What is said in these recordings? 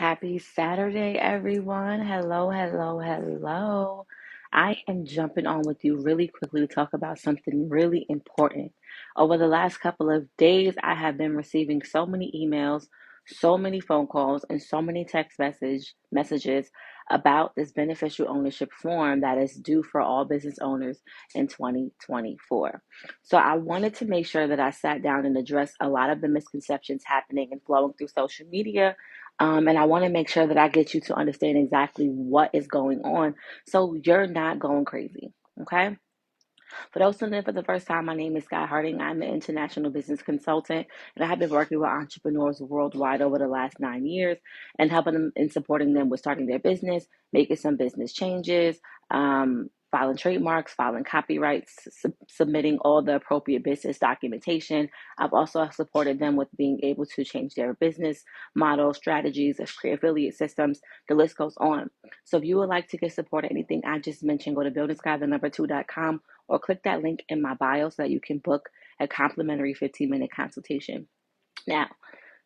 Happy Saturday, everyone. Hello, hello, hello. I am jumping on with you really quickly to talk about something really important. Over the last couple of days, I have been receiving so many emails, so many phone calls, and so many text messages about this beneficial ownership form that is due for all business owners in 2024. So I wanted to make sure that I sat down and addressed a lot of the misconceptions happening and flowing through social media, and I want to make sure that I get you to understand exactly what is going on so you're not going crazy. Okay. For those tuning in for the first time, my name is Sky Harding. I'm an international business consultant, and I have been working with entrepreneurs worldwide over the last 9 years and helping them and supporting them with starting their business, making some business changes, filing trademarks, filing copyrights, submitting all the appropriate business documentation. I've also supported them with being able to change their business model, strategies, create affiliate systems. The list goes on. So if you would like to get support on anything I just mentioned, go to BuildingSky2.com or click that link in my bio so that you can book a complimentary 15-minute consultation. Now,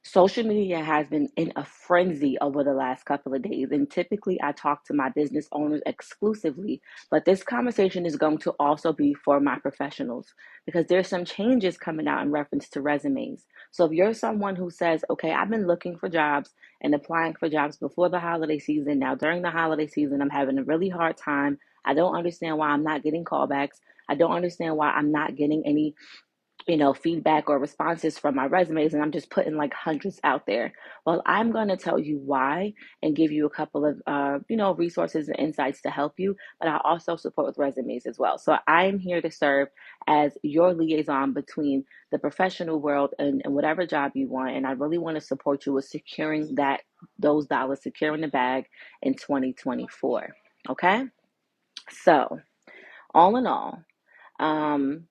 social media has been in a frenzy over the last couple of days, and typically I talk to my business owners exclusively, but this conversation is going to also be for my professionals because there's some changes coming out in reference to resumes. So if you're someone who says, okay, I've been looking for jobs and applying for jobs before the holiday season, now during the holiday season, I'm having a really hard time. I don't understand why I'm not getting callbacks. I don't understand why I'm not getting any feedback or responses from my resumes, and I'm just putting like hundreds out there. Well, I'm going to tell you why and give you a couple of, resources and insights to help you, but I also support with resumes as well. So I'm here to serve as your liaison between the professional world and whatever job you want. And I really want to support you with securing those dollars, securing the bag in 2024. Okay. So all in all, um,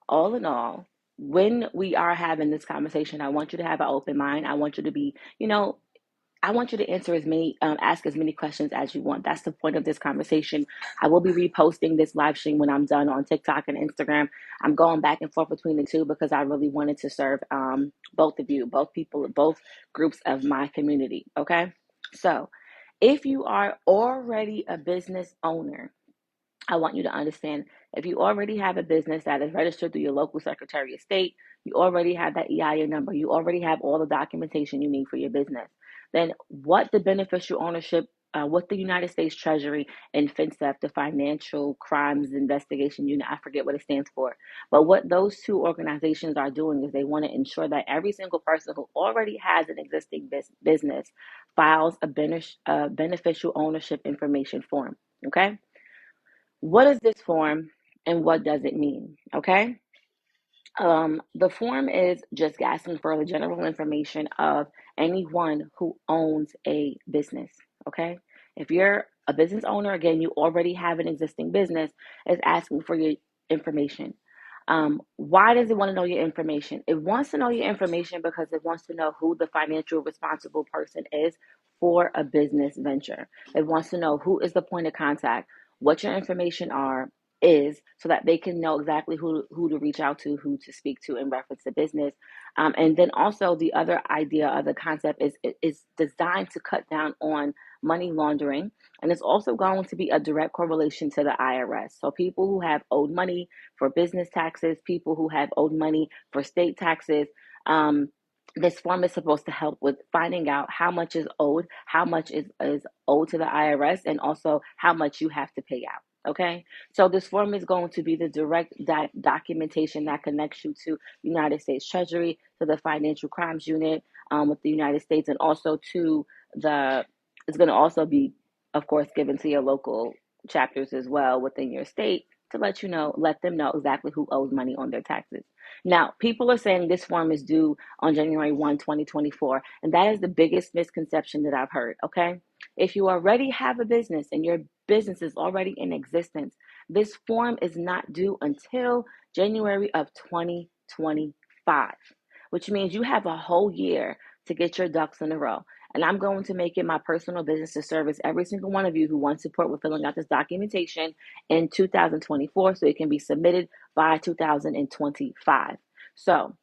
all in all, when we are having this conversation, I want you to have an open mind. I want you to be, I want you to ask as many questions as you want. That's the point of this conversation. I will be reposting this live stream when I'm done on TikTok and Instagram. I'm going back and forth between the two because I really wanted to serve both of you, both people, both groups of my community. Okay. So if you are already a business owner, I want you to understand if you already have a business that is registered through your local Secretary of State, you already have that EIN number, you already have all the documentation you need for your business, then what the beneficial ownership, what the United States Treasury and FinCEF, the Financial Crimes Investigation Unit, I forget what it stands for, but what those two organizations are doing is they want to ensure that every single person who already has an existing business files a beneficial ownership information form. Okay. What is this form and what does it mean? Okay. The form is just asking for the general information of anyone who owns a business. Okay. If you're a business owner, again, you already have an existing business, it's asking for your information. Why does it want to know your information? It wants to know your information because it wants to know who the financial responsible person is for a business venture. It wants to know who is the point of contact, what your information is, so that they can know exactly who to reach out to, who to speak to in reference to business. And then also the other idea of the concept is designed to cut down on money laundering, and it's also going to be a direct correlation to the IRS. So people who have owed money for business taxes, people who have owed money for state taxes. This form is supposed to help with finding out how much is owed, how much is owed to the IRS, and also how much you have to pay out. Okay, so this form is going to be the direct documentation that connects you to United States Treasury, to the Financial Crimes Unit with the United States, and also to it's going to also be, of course, given to your local chapters as well within your state to let them know exactly who owes money on their taxes. Now, people are saying this form is due on January 1, 2024, and that is the biggest misconception that I've heard, okay? If you already have a business and your business is already in existence, this form is not due until January of 2025, which means you have a whole year to get your ducks in a row. And I'm going to make it my personal business to service every single one of you who wants support with filling out this documentation in 2024 so it can be submitted by 2025. So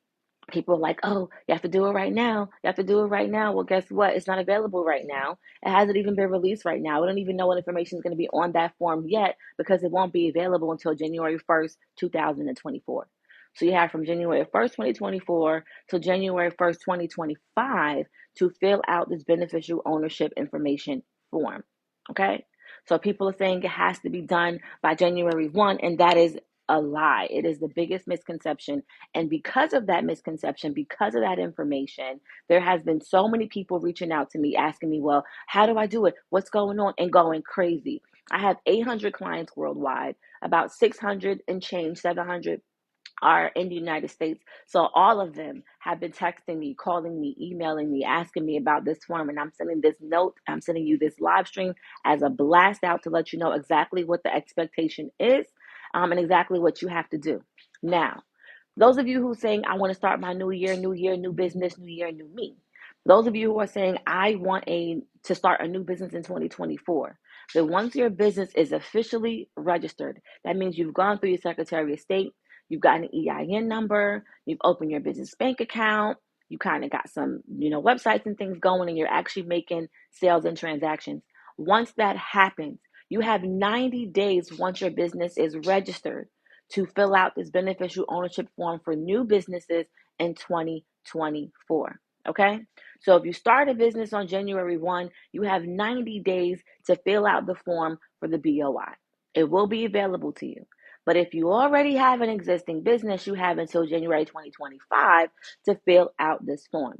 People are like, oh, you have to do it right now. You have to do it right now. Well, guess what? It's not available right now. It hasn't even been released right now. We don't even know what information is going to be on that form yet because it won't be available until January 1st, 2024. So you have from January 1st, 2024 to January 1st, 2025 to fill out this beneficial ownership information form. Okay? So people are saying it has to be done by January 1, and that is a lie. It is the biggest misconception. And because of that misconception, because of that information, there has been so many people reaching out to me asking me, well, how do I do it? What's going on? And going crazy. I have 800 clients worldwide, about 600 and change, 700 are in the United States. So all of them have been texting me, calling me, emailing me, asking me about this form. And I'm sending this note, I'm sending you this live stream as a blast out to let you know exactly what the expectation is, and exactly what you have to do. Now, those of you who are saying, I want to start my new year, new business, new year, new me. Those of you who are saying, I want to start a new business in 2024. But once your business is officially registered, that means you've gone through your Secretary of State, you've got an EIN number, you've opened your business bank account, you kind of got some, websites and things going, and you're actually making sales and transactions. Once that happens, you have 90 days once your business is registered to fill out this beneficial ownership form for new businesses in 2024. Okay? So if you start a business on January 1, you have 90 days to fill out the form for the BOI. It will be available to you. But if you already have an existing business, you have until January 2025 to fill out this form.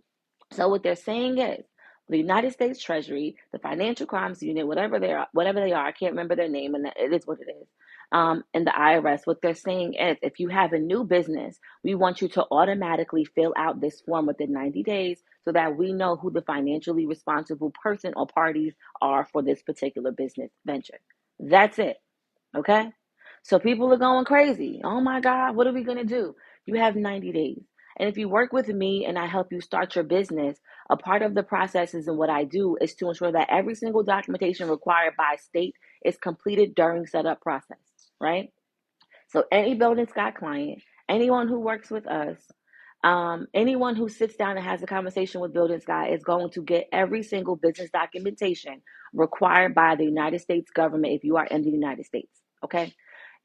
So what they're saying is, the United States Treasury, the Financial Crimes Unit, whatever they are, I can't remember their name, and it is what it is. And the IRS, what they're saying is, if you have a new business, we want you to automatically fill out this form within 90 days so that we know who the financially responsible person or parties are for this particular business venture. That's it. Okay? So people are going crazy. Oh my God, what are we going to do? You have 90 days. And if you work with me and I help you start your business, a part of the processes and what I do is to ensure that every single documentation required by state is completed during setup process, right? So any BuildingSky client, anyone who works with us, anyone who sits down and has a conversation with BuildingSky is going to get every single business documentation required by the United States government if you are in the United States, okay?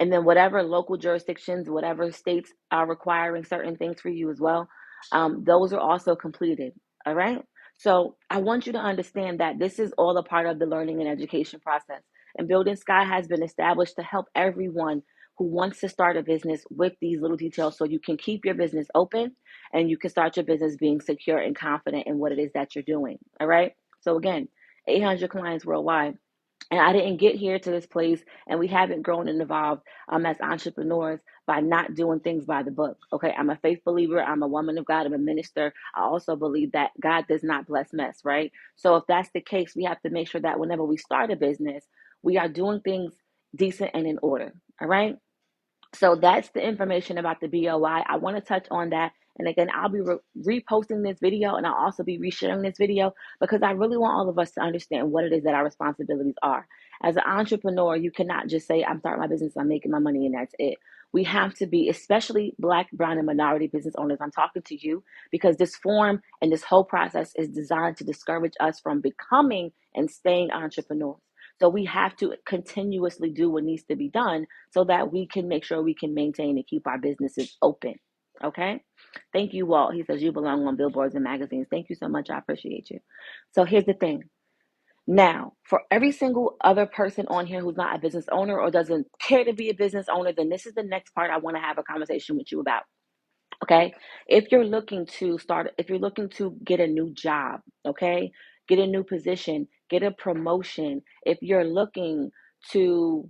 And then whatever local jurisdictions, whatever states are requiring certain things for you as well, those are also completed, all right? So I want you to understand that this is all a part of the learning and education process. And BuildingSky has been established to help everyone who wants to start a business with these little details so you can keep your business open and you can start your business being secure and confident in what it is that you're doing. All right. So again, 800 clients worldwide. And I didn't get here to this place, and we haven't grown and evolved as entrepreneurs by not doing things by the book. Okay, I'm a faith believer. I'm a woman of God. I'm a minister. I also believe that God does not bless mess, right? So if that's the case, we have to make sure that whenever we start a business, we are doing things decent and in order. All right. So that's the information about the BOI. I want to touch on that. And again, I'll be reposting this video, and I'll also be resharing this video because I really want all of us to understand what it is that our responsibilities are. As an entrepreneur, you cannot just say, I'm starting my business, I'm making my money, and that's it. We have to be, especially Black, brown, and minority business owners. I'm talking to you because this form and this whole process is designed to discourage us from becoming and staying entrepreneurs. So we have to continuously do what needs to be done so that we can make sure we can maintain and keep our businesses open. Okay. Thank you, Walt. He says you belong on billboards and magazines. Thank you so much. I appreciate you. So here's the thing. Now, for every single other person on here who's not a business owner or doesn't care to be a business owner, then this is the next part I want to have a conversation with you about. Okay. If you're looking to get a new job, okay, get a new position, get a promotion, if you're looking to,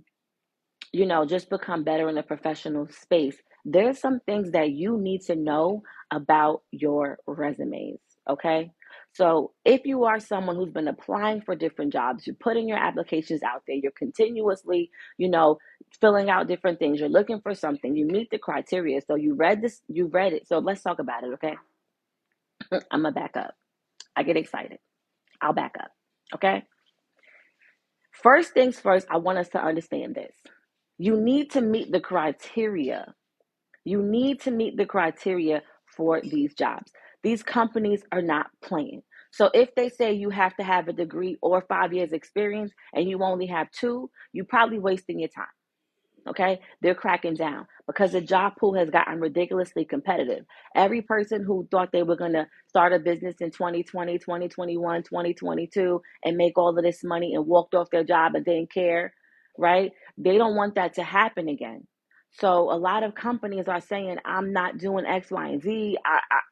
just become better in a professional space, there's some things that you need to know about your resumes. Okay. So if you are someone who's been applying for different jobs, you're putting your applications out there, you're continuously, filling out different things, you're looking for something, you meet the criteria. So you read it. So let's talk about it. Okay. I'm gonna back up. I get excited. I'll back up. Okay. First things first, I want us to understand this. You need to meet the criteria. You need to meet the criteria for these jobs. These companies are not playing. So if they say you have to have a degree or 5 years experience and you only have two, you're probably wasting your time. Okay, they're cracking down because the job pool has gotten ridiculously competitive. Every person who thought they were going to start a business in 2020, 2021, 2022 and make all of this money and walked off their job and didn't care, right? They don't want that to happen again. So a lot of companies are saying, I'm not doing X, Y, and Z.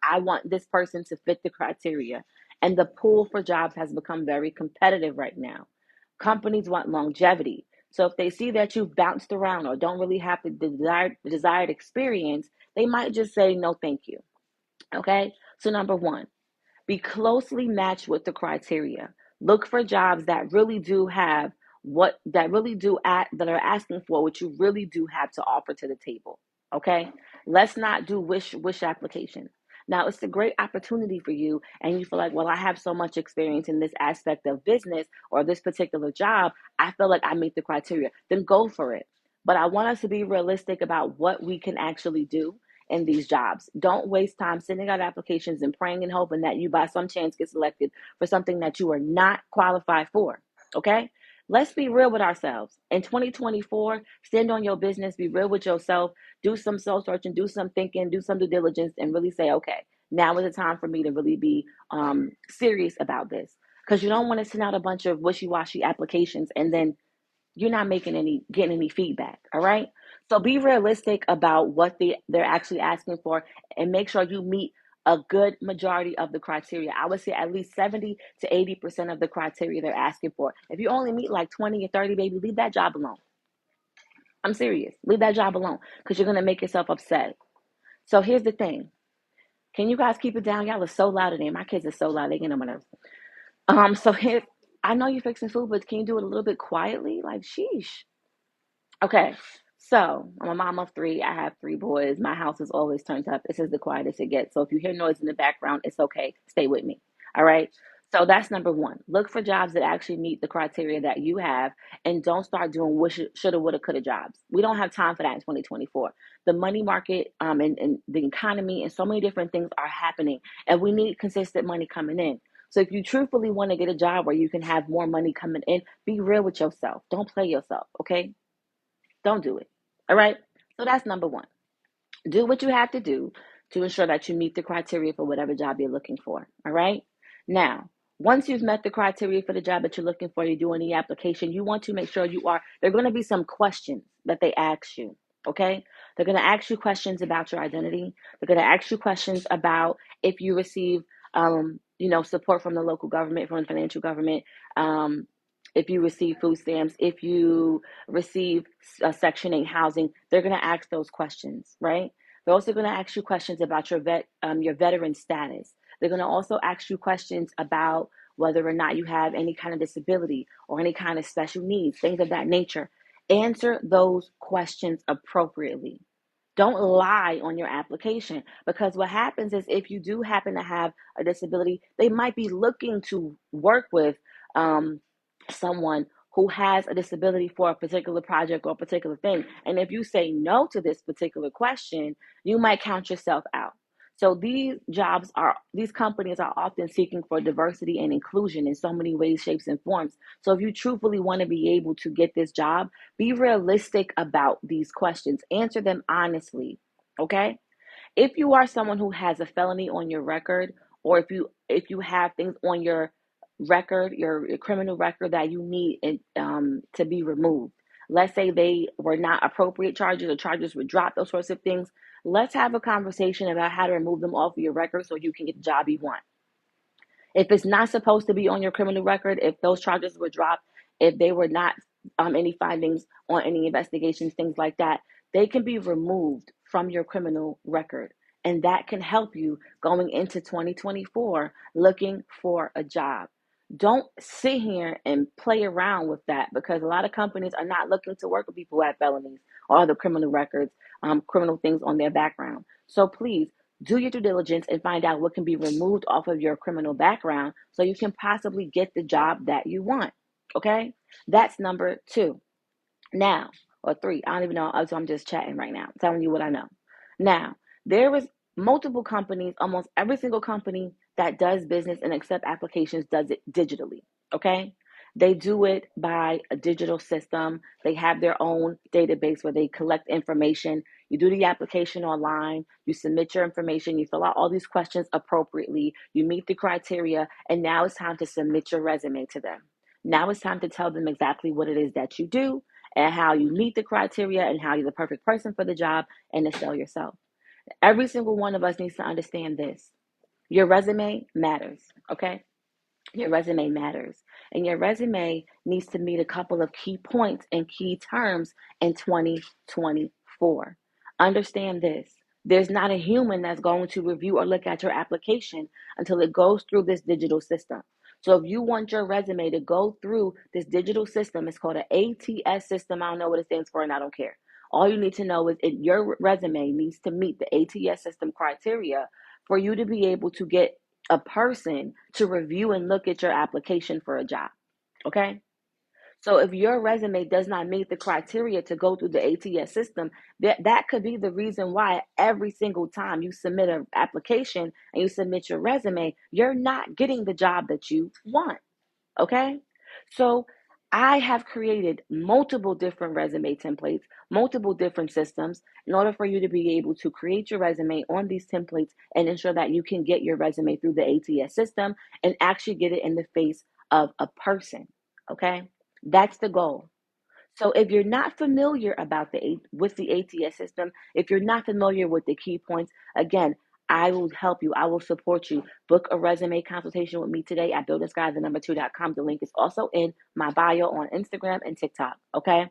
I want this person to fit the criteria. And the pool for jobs has become very competitive right now. Companies want longevity. So if they see that you've bounced around or don't really have the desired experience, they might just say, no, thank you. Okay. So number one, be closely matched with the criteria. Look for jobs that really do have that are asking for what you really do have to offer to the table. Okay? Let's not do wish applications. Now, it's a great opportunity for you, and you feel like, well, I have so much experience in this aspect of business or this particular job. I feel like I meet the criteria. Then go for it. But I want us to be realistic about what we can actually do in these jobs. Don't waste time sending out applications and praying and hoping that you by some chance get selected for something that you are not qualified for. Okay? Let's be real with ourselves. In 2024, stand on your business, be real with yourself, do some soul searching, do some thinking, do some due diligence, and really say, okay, now is the time for me to really be serious about this. Because you don't want to send out a bunch of wishy-washy applications and then you're not getting any feedback. All right. So be realistic about what they're actually asking for and make sure you meet a good majority of the criteria. I would say at least 70 to 80% of the criteria they're asking for. If you only meet like 20 or 30, baby, leave that job alone. I'm serious. Leave that job alone because you're going to make yourself upset. So here's the thing. Can you guys keep it down? Y'all are so loud today. My kids are so loud. They get on my nerves. So here, I know you're fixing food, but can you do it a little bit quietly? Like, sheesh. Okay, so I'm a mom of three. I have three boys. My house is always turned up. This is the quietest it gets. So if you hear noise in the background, it's okay. Stay with me. All right. So that's number one. Look for jobs that actually meet the criteria that you have and don't start doing shoulda, woulda, coulda jobs. We don't have time for that in 2024. The money market and the economy and so many different things are happening and we need consistent money coming in. So if you truthfully want to get a job where you can have more money coming in, be real with yourself. Don't play yourself. Okay. Don't do it. All right. So that's number one. Do what you have to do to ensure that you meet the criteria for whatever job you're looking for. All right. Now, once you've met the criteria for the job that you're looking for, you're doing the application, you want to make sure there are going to be some questions that they ask you. Okay. They're going to ask you questions about your identity. They're going to ask you questions about if you receive, support from the local government, from the financial government, if you receive food stamps, if you receive Section 8 housing, they're going to ask those questions, right? They're also going to ask you questions about your veteran status. They're going to also ask you questions about whether or not you have any kind of disability or any kind of special needs, things of that nature. Answer those questions appropriately. Don't lie on your application because what happens is if you do happen to have a disability, they might be looking to work with um, someone who has a disability for a particular project or a particular thing. And if you say no to this particular question, you might count yourself out. So these companies are often seeking for diversity and inclusion in so many ways, shapes, and forms. So if you truthfully want to be able to get this job, be realistic about these questions. Answer them honestly. Okay? If you are someone who has a felony on your record, or if you have things on your record, your criminal record that you need to be removed. Let's say they were not appropriate charges or charges were dropped, those sorts of things. Let's have a conversation about how to remove them off of your record so you can get the job you want. If it's not supposed to be on your criminal record, if those charges were dropped, if they were not any findings on any investigations, things like that, they can be removed from your criminal record. And that can help you going into 2024 looking for a job. Don't sit here and play around with that because a lot of companies are not looking to work with people who have felonies or other criminal records, criminal things on their background. So please do your due diligence and find out what can be removed off of your criminal background so you can possibly get the job that you want. Okay? That's number two. Now, or three, I don't even know. So I'm just chatting right now, telling you what I know. Now, there is multiple companies, almost every single company that does business and accept applications does it digitally. Okay. They do it by a digital system. They have their own database where they collect information. You do the application online, you submit your information, you fill out all these questions appropriately, you meet the criteria, and now it's time to submit your resume to them. Now it's time to tell them exactly what it is that you do and how you meet the criteria and how you're the perfect person for the job and to sell yourself. Every single one of us needs to understand this. Your resume matters, okay? Your resume matters. And your resume needs to meet a couple of key points and key terms in 2024. Understand this. There's not a human that's going to review or look at your application until it goes through this digital system. So if you want your resume to go through this digital system, it's called an ATS system. I don't know what it stands for and I don't care. All you need to know is your resume needs to meet the ATS system criteria for you to be able to get a person to review and look at your application for a job. Okay. So if your resume does not meet the criteria to go through the ATS system, that could be the reason why every single time you submit an application and you submit your resume, you're not getting the job that you want. Okay. So I have created multiple different resume templates, multiple different systems in order for you to be able to create your resume on these templates and ensure that you can get your resume through the ATS system and actually get it in the face of a person. Okay. That's the goal. So if you're not familiar about with the ATS system, if you're not familiar with the key points, again, I will help you. I will support you. Book a resume consultation with me today at BuildingSky, the number 2.com. The link is also in my bio on Instagram and TikTok. Okay.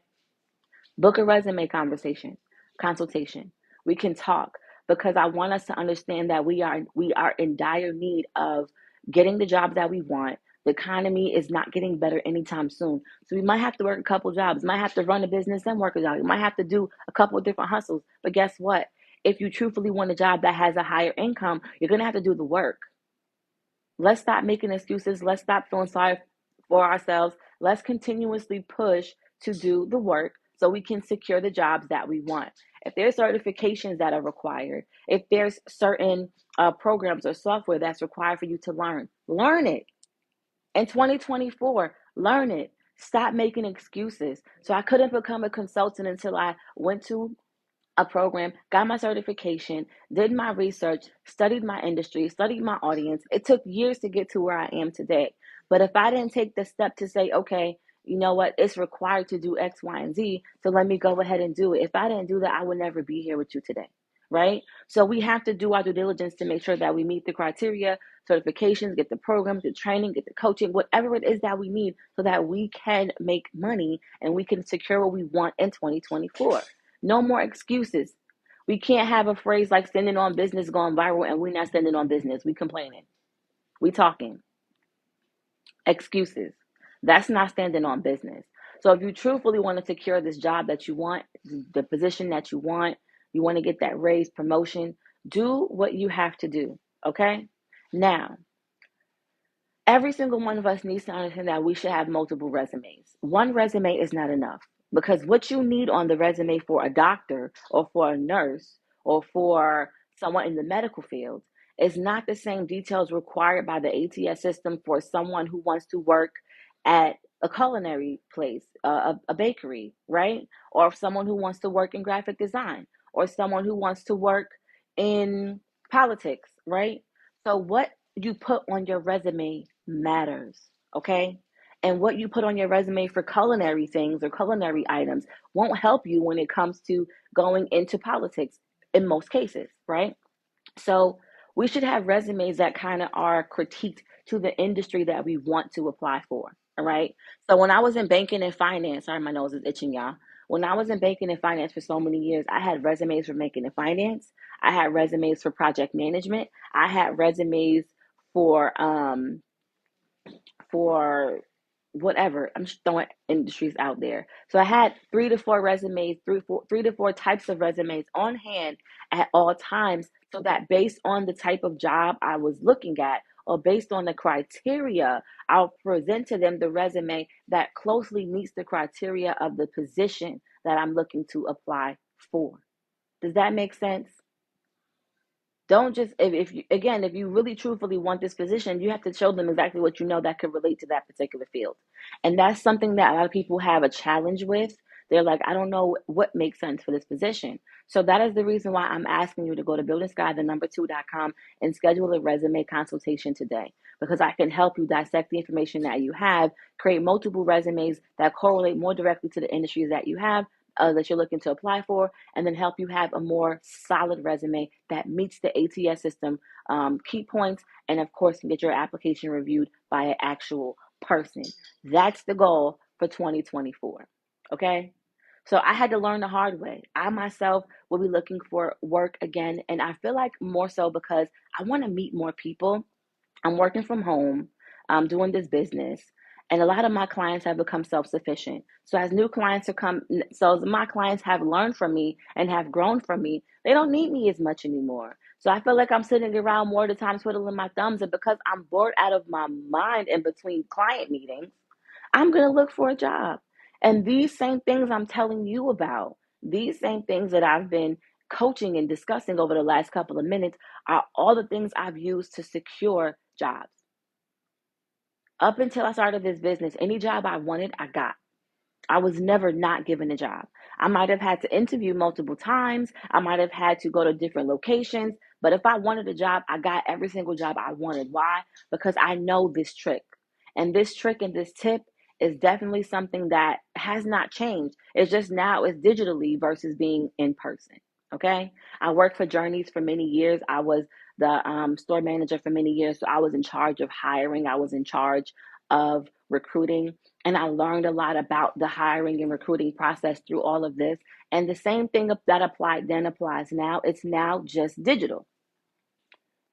Book a resume consultation. We can talk because I want us to understand that we are in dire need of getting the jobs that we want. The economy is not getting better anytime soon. So we might have to work a couple jobs, might have to run a business and work a job. You might have to do a couple of different hustles. But guess what? If you truthfully want a job that has a higher income, you're gonna have to do the work. Let's stop making excuses. Let's stop feeling sorry for ourselves. Let's continuously push to do the work so we can secure the jobs that we want. If there's certifications that are required, if there's certain programs or software that's required for you to learn it. In 2024, learn it. Stop making excuses. So I couldn't become a consultant until I went to a program, got my certification, did my research, studied my industry, studied my audience. It took years to get to where I am today. But if I didn't take the step to say, okay, you know what, it's required to do X, Y, and Z, so let me go ahead and do it. If I didn't do that, I would never be here with you today, right? So we have to do our due diligence to make sure that we meet the criteria, certifications, get the programs, the training, get the coaching, whatever it is that we need so that we can make money and we can secure what we want in 2024. No more excuses. We can't have a phrase like standing on business going viral and we're not standing on business. We complaining. We talking. Excuses. That's not standing on business. So if you truthfully want to secure this job that you want, the position that you want to get that raise, promotion, do what you have to do. Okay? Now, every single one of us needs to understand that we should have multiple resumes. One resume is not enough because what you need on the resume for a doctor or for a nurse or for someone in the medical field is not the same details required by the ATS system for someone who wants to work at a culinary place, a bakery, right? Or someone who wants to work in graphic design or someone who wants to work in politics, right? So what you put on your resume matters, okay? And what you put on your resume for culinary things or culinary items won't help you when it comes to going into politics in most cases, right? So we should have resumes that kind of are critiqued to the industry that we want to apply for, all right? So when I was in banking and finance, sorry, my nose is itching, y'all. When I was in banking and finance for so many years, I had resumes for banking and finance. I had resumes for project management. I had resumes for whatever. I'm just throwing industries out there. So I had 3 to 4 resumes, three to four types of resumes on hand at all times, so that based on the type of job I was looking at or based on the criteria, I'll present to them the resume that closely meets the criteria of the position that I'm looking to apply for. Does that make sense? Don't just, if you, again, if you really truthfully want this position, you have to show them exactly what you know that could relate to that particular field. And that's something that a lot of people have a challenge with. They're like, I don't know what makes sense for this position. So that is the reason why I'm asking you to go to BuildingSky, the number 2.com, and schedule a resume consultation today, because I can help you dissect the information that you have, create multiple resumes that correlate more directly to the industries that you have, that you're looking to apply for, and then help you have a more solid resume that meets the ATS system key points, and of course, can get your application reviewed by an actual person. That's the goal for 2024. Okay. So I had to learn the hard way. I myself will be looking for work again. And I feel like more so because I want to meet more people. I'm working from home. I'm doing this business. And a lot of my clients have become self-sufficient. So as new clients are come, so as my clients have learned from me and have grown from me, they don't need me as much anymore. So I feel like I'm sitting around more of the time twiddling my thumbs. And because I'm bored out of my mind in between client meetings, I'm going to look for a job. And these same things I'm telling you about, these same things that I've been coaching and discussing over the last couple of minutes, are all the things I've used to secure jobs. Up until I started this business, any job I wanted, I got. I was never not given a job. I might have had to interview multiple times. I might have had to go to different locations. But if I wanted a job, I got every single job I wanted. Why? Because I know this trick. And this trick and this tip is definitely something that has not changed. It's just now it's digitally versus being in person. Okay. I worked for Journeys for many years. I was the store manager for many years. So I was in charge of hiring. I was in charge of recruiting. And I learned a lot about the hiring and recruiting process through all of this. And the same thing that applied then applies now. It's now just digital.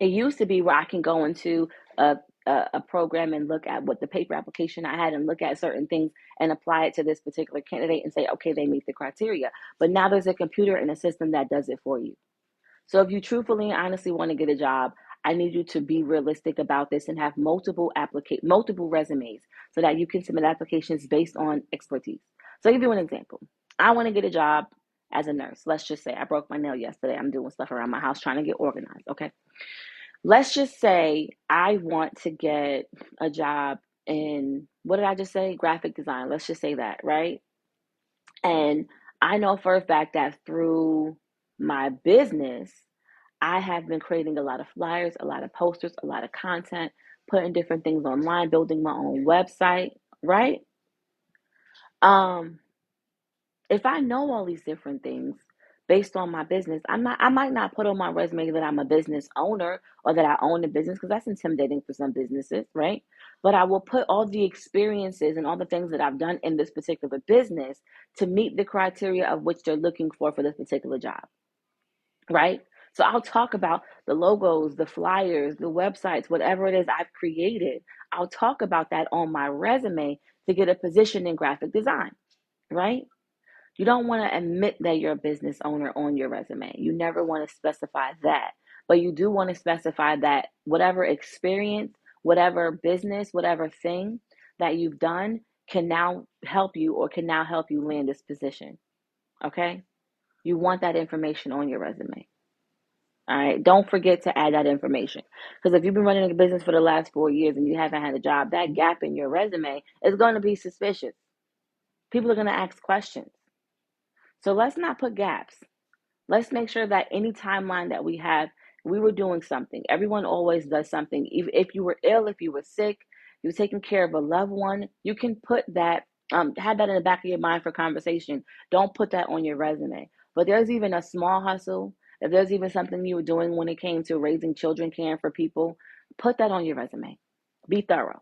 It used to be where I can go into a program and look at what the paper application I had and look at certain things and apply it to this particular candidate and say, okay, they meet the criteria. But now there's a computer and a system that does it for you. So if you truthfully and honestly want to get a job, I need you to be realistic about this and have multiple resumes so that you can submit applications based on expertise. So I'll give you an example. I want to get a job as a nurse. Let's just say I broke my nail yesterday. I'm doing stuff around my house trying to get organized. Okay. Let's just say I want to get a job in, what did I just say? Graphic design. Let's just say that, right? And I know for a fact that through my business, I have been creating a lot of flyers, a lot of posters, a lot of content, putting different things online, building my own website, right? Um, if I know all these different things based on my business, I might not put on my resume that I'm a business owner or that I own a business, because that's intimidating for some businesses, right? But I will put all the experiences and all the things that I've done in this particular business to meet the criteria of which they're looking for this particular job, right? So I'll talk about the logos, the flyers, the websites, whatever it is I've created. I'll talk about that on my resume to get a position in graphic design, right? You don't want to admit that you're a business owner on your resume. You never want to specify that. But you do want to specify that whatever experience, whatever business, whatever thing that you've done can now help you land this position. Okay? You want that information on your resume. All right. Don't forget to add that information. Because if you've been running a business for the last 4 years and you haven't had a job, that gap in your resume is going to be suspicious. People are going to ask questions. So let's not put gaps. Let's make sure that any timeline that we have, we were doing something. Everyone always does something. If you were ill, if you were sick, you were taking care of a loved one, you can put that, have that in the back of your mind for conversation. Don't put that on your resume. But there's even a small hustle. If there's even something you were doing when it came to raising children, caring for people, put that on your resume. Be thorough.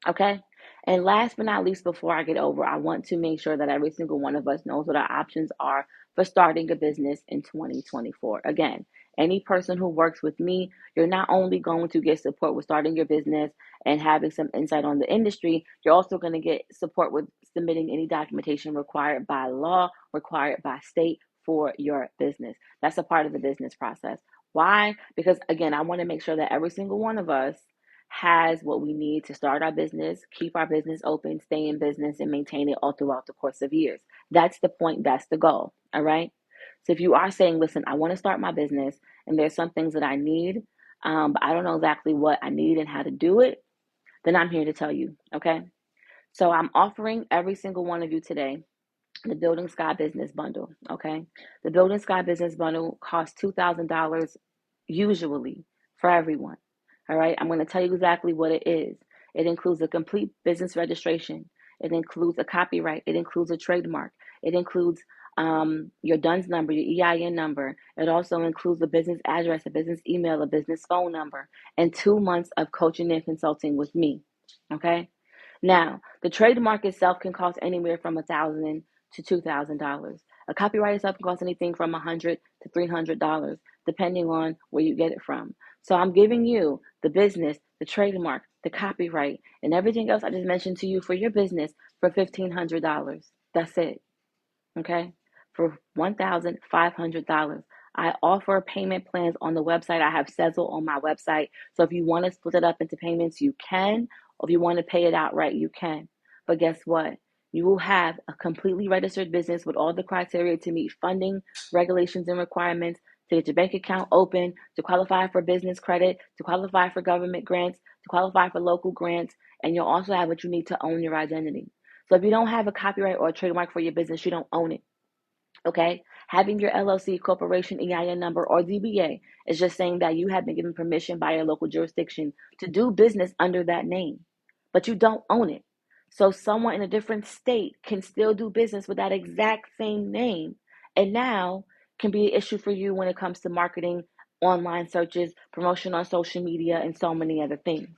Okay. And last but not least, before I get over, I want to make sure that every single one of us knows what our options are for starting a business in 2024. Again, any person who works with me, you're not only going to get support with starting your business and having some insight on the industry, you're also going to get support with submitting any documentation required by law, required by state for your business. That's a part of the business process. Why? Because again, I want to make sure that every single one of us has what we need to start our business, keep our business open, stay in business, and maintain it all throughout the course of years. That's the point. That's the goal. All right. So if you are saying, listen, I want to start my business and there's some things that I need, but I don't know exactly what I need and how to do it, then I'm here to tell you, okay? So I'm offering every single one of you today the Building Sky Business Bundle, okay? The Building Sky Business Bundle costs $2,000 usually for everyone, all right? I'm going to tell you exactly what it is. It includes a complete business registration. It includes a copyright. It includes a trademark. It includes your DUNS number, your EIN number. It also includes a business address, a business email, a business phone number, and 2 months of coaching and consulting with me, okay? Now, the trademark itself can cost anywhere from $1,000 to $2,000. A copyright itself can cost anything from $100 to $300, depending on where you get it from. So I'm giving you the business, the trademark, the copyright, and everything else I just mentioned to you for your business for $1,500. That's it. Okay? For $1,500. I offer payment plans on the website. I have Sezzle on my website. So if you want to split it up into payments, you can. Or if you want to pay it outright, you can. But guess what? You will have a completely registered business with all the criteria to meet funding, regulations, and requirements, to get your bank account open, to qualify for business credit, to qualify for government grants, to qualify for local grants, and you'll also have what you need to own your identity. So if you don't have a copyright or a trademark for your business, you don't own it. Okay? Having your LLC, corporation, EIN number, or DBA is just saying that you have been given permission by your local jurisdiction to do business under that name, but you don't own it. So someone in a different state can still do business with that exact same name, and now can be an issue for you when it comes to marketing, online searches, promotion on social media, and so many other things.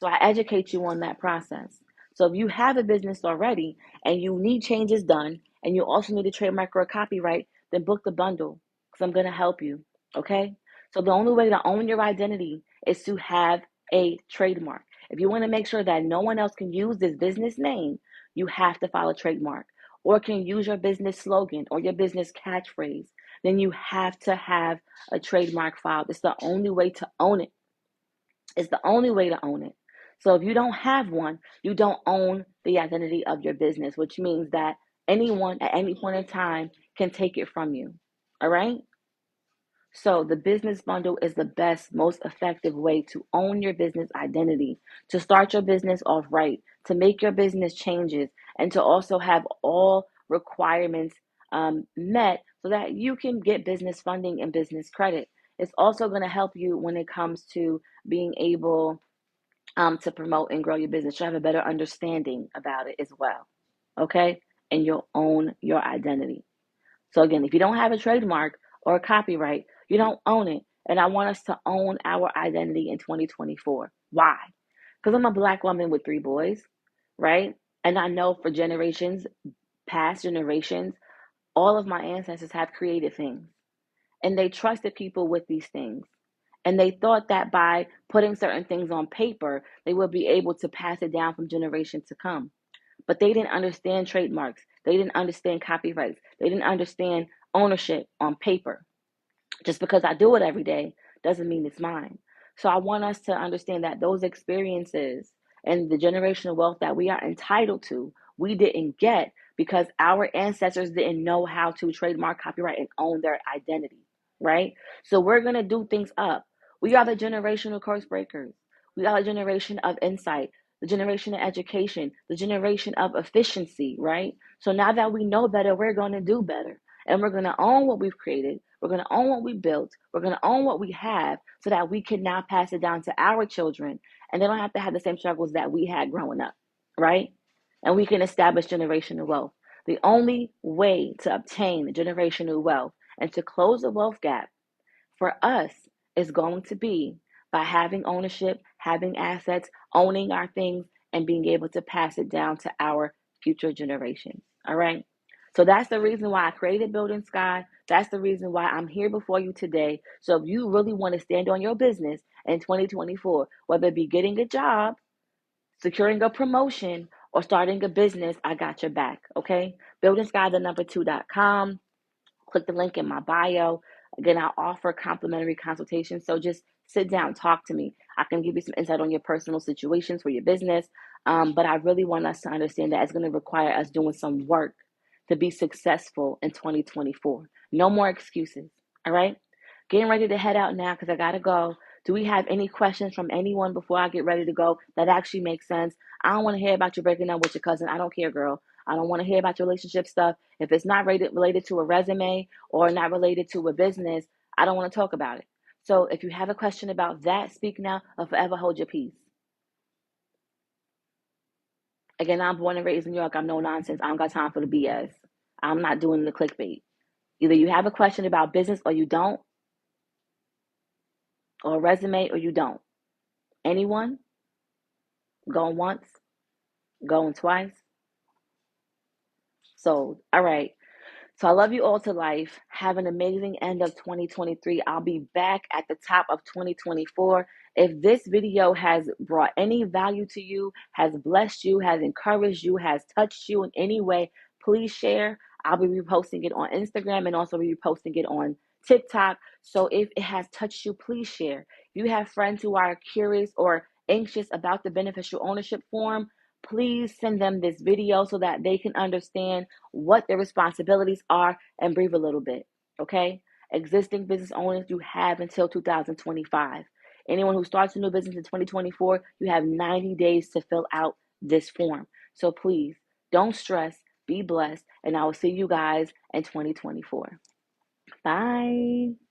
So I educate you on that process. So if you have a business already and you need changes done, and you also need a trademark or a copyright, then book the bundle because I'm going to help you. Okay? So the only way to own your identity is to have a trademark. If you want to make sure that no one else can use this business name, you have to file a trademark or can use your business slogan or your business catchphrase. Then you have to have a trademark filed. It's the only way to own it. It's the only way to own it. So if you don't have one, you don't own the identity of your business, which means that anyone at any point in time can take it from you. All right? So the business bundle is the best, most effective way to own your business identity, to start your business off right, to make your business changes, and to also have all requirements met so that you can get business funding and business credit. It's also going to help you when it comes to being able to promote and grow your business. You'll have a better understanding about it as well. Okay? And you'll own your identity. So again, if you don't have a trademark or a copyright, you don't own it. And I want us to own our identity in 2024. Why? Because I'm a Black woman with 3 boys, right? And I know for generations, past generations, all of my ancestors have created things. And they trusted people with these things. And they thought that by putting certain things on paper, they would be able to pass it down from generation to come. But they didn't understand trademarks. They didn't understand copyrights. They didn't understand ownership on paper. Just because I do it every day doesn't mean it's mine. So I want us to understand that those experiences and the generational wealth that we are entitled to, we didn't get because our ancestors didn't know how to trademark, copyright, and own their identity, right? So we're going to do things up. We are the generational curse breakers. We are the generation of insight, the generation of education, the generation of efficiency, right? So now that we know better, we're going to do better. And we're going to own what we've created. We're going to own what we built. We're going to own what we have so that we can now pass it down to our children. And they don't have to have the same struggles that we had growing up, right? And we can establish generational wealth. The only way to obtain generational wealth and to close the wealth gap for us is going to be by having ownership, having assets, owning our things, and being able to pass it down to our future generations. All right? So that's the reason why I created Building Sky. That's the reason why I'm here before you today. So if you really want to stand on your business in 2024, whether it be getting a job, securing a promotion, or starting a business, I got your back. Okay? BuildingSky2.com. Click the link in my bio. Again, I offer complimentary consultations. So just sit down, talk to me. I can give you some insight on your personal situations for your business. But I really want us to understand that it's going to require us doing some work to be successful in 2024. No more excuses. All right? Getting ready to head out now because I got to go. Do we have any questions from anyone before I get ready to go that actually makes sense? I don't want to hear about you breaking up with your cousin. I don't care, girl. I don't want to hear about your relationship stuff. If it's not related to a resume or not related to a business, I don't want to talk about it. So if you have a question about that, speak now or forever hold your peace. Again, I'm born and raised in New York. I'm no nonsense. I don't got time for the BS. I'm not doing the clickbait. Either you have a question about business or you don't, or a resume or you don't. Anyone? Going once? Going twice? Sold. All right. So I love you all to life. Have an amazing end of 2023. I'll be back at the top of 2024. If this video has brought any value to you, has blessed you, has encouraged you, has touched you in any way, please share. I'll be reposting it on Instagram and also reposting it on TikTok. So if it has touched you, please share. If you have friends who are curious or anxious about the beneficial ownership form, please send them this video so that they can understand what their responsibilities are and breathe a little bit. Okay? Existing business owners, you have until 2025. Anyone who starts a new business in 2024, you have 90 days to fill out this form. So please don't stress, be blessed, and I will see you guys in 2024. Bye.